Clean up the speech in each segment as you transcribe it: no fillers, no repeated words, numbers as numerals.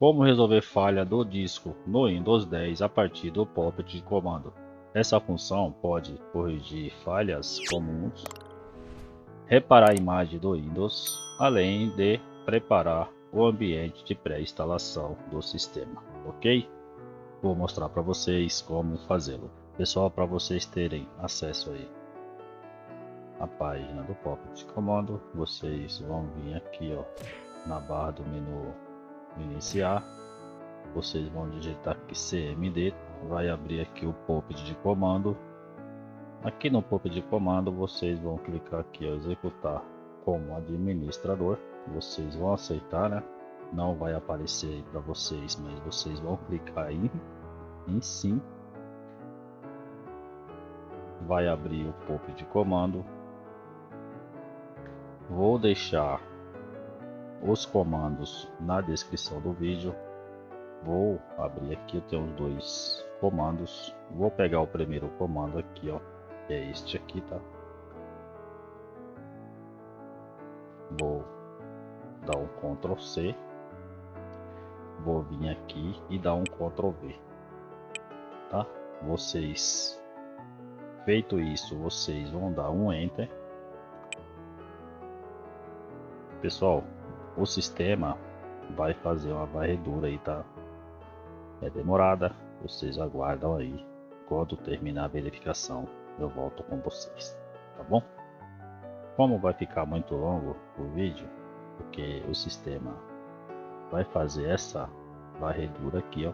Como resolver falha do disco no Windows 10 a partir do pop de comando. Essa função pode corrigir falhas comuns, reparar a imagem do Windows, além de preparar o ambiente de pré-instalação do sistema, ok? Vou mostrar para vocês como fazê-lo. Pessoal, para vocês terem acesso aí à página do pop de comando, vocês vão vir aqui, ó, na barra do menu iniciar, vocês vão digitar aqui cmd, vai abrir aqui o pop de comando. Aqui no pop de comando vocês vão clicar aqui, ó, executar como administrador. Vocês vão aceitar, né? Não vai aparecer aí para vocês, mas vocês vão clicar aí em sim. Vai abrir o pop de comando. Vou deixar os comandos na descrição do vídeo. Vou abrir aqui, eu tenho os dois comandos. Vou pegar o primeiro comando aqui, ó, que é este aqui, tá? Vou dar um Ctrl C. Vou vir aqui e dar um Ctrl V, tá? Vocês, feito isso, vocês vão dar um Enter. Pessoal, o sistema vai fazer uma varredura aí, tá? É demorada, vocês aguardam aí. Quando terminar a verificação, eu volto com vocês, tá bom? Como vai ficar muito longo o vídeo, porque o sistema vai fazer essa varredura aqui, ó,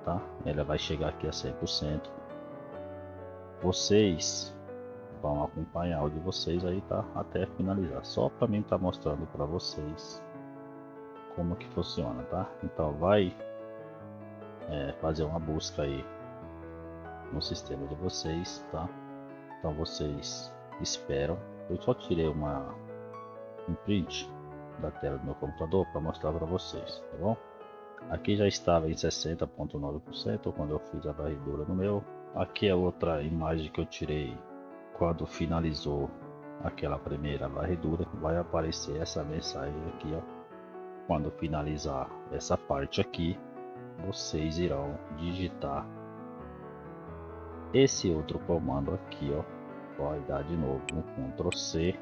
tá? Ela vai chegar aqui a 100%. Vocês vão acompanhar o de vocês aí, tá? Até finalizar. Só para mim tá mostrando para vocês como que funciona, tá? Então vai fazer uma busca aí no sistema de vocês, tá? Então vocês esperam. Eu só tirei um print da tela do meu computador para mostrar para vocês, tá bom? Aqui já estava em 60,9% quando eu fiz a varredura no meu. Aqui é outra imagem que eu tirei quando finalizou aquela primeira varredura. Vai aparecer essa mensagem aqui, ó. Quando finalizar essa parte aqui, vocês irão digitar esse outro comando aqui, ó. Vai dar de novo um Ctrl C,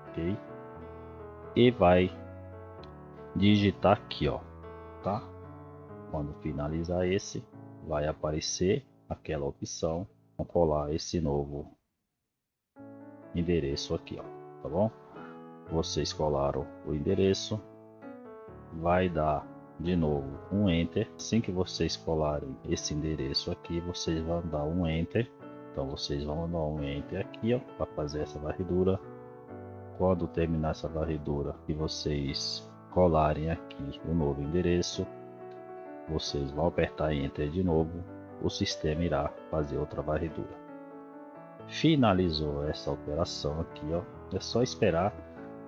ok? E vai digitar aqui, ó, tá? Quando finalizar esse, vai aparecer aquela opção. Vou colar esse novo endereço aqui, ó, tá bom? Vocês colaram o endereço, vai dar de novo um Enter. Assim que vocês colarem esse endereço aqui, vocês vão dar um Enter. Então vocês vão dar um Enter aqui, ó, para fazer essa varredura. Quando terminar essa varredura e vocês colarem aqui o novo endereço, vocês vão apertar Enter de novo. O sistema irá fazer outra varredura. Finalizou essa operação aqui, ó, é só esperar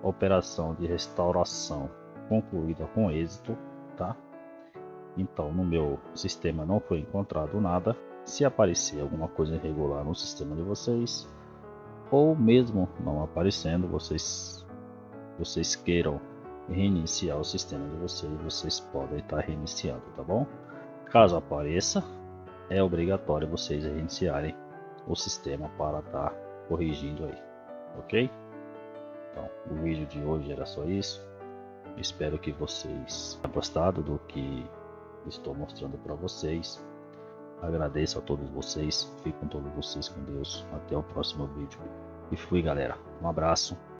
a operação de restauração concluída com êxito, tá? Então no meu sistema não foi encontrado nada. Se aparecer alguma coisa irregular no sistema de vocês, ou mesmo não aparecendo, vocês queiram reiniciar o sistema de vocês, vocês podem estar reiniciando, tá bom? Caso apareça, é obrigatório vocês reiniciarem o sistema para estar corrigindo aí, ok? Então o vídeo de hoje era só isso. Espero que vocês tenham gostado do que estou mostrando para vocês. Agradeço a todos vocês, fiquem todos vocês com Deus. Até o próximo vídeo e fui, galera, um abraço.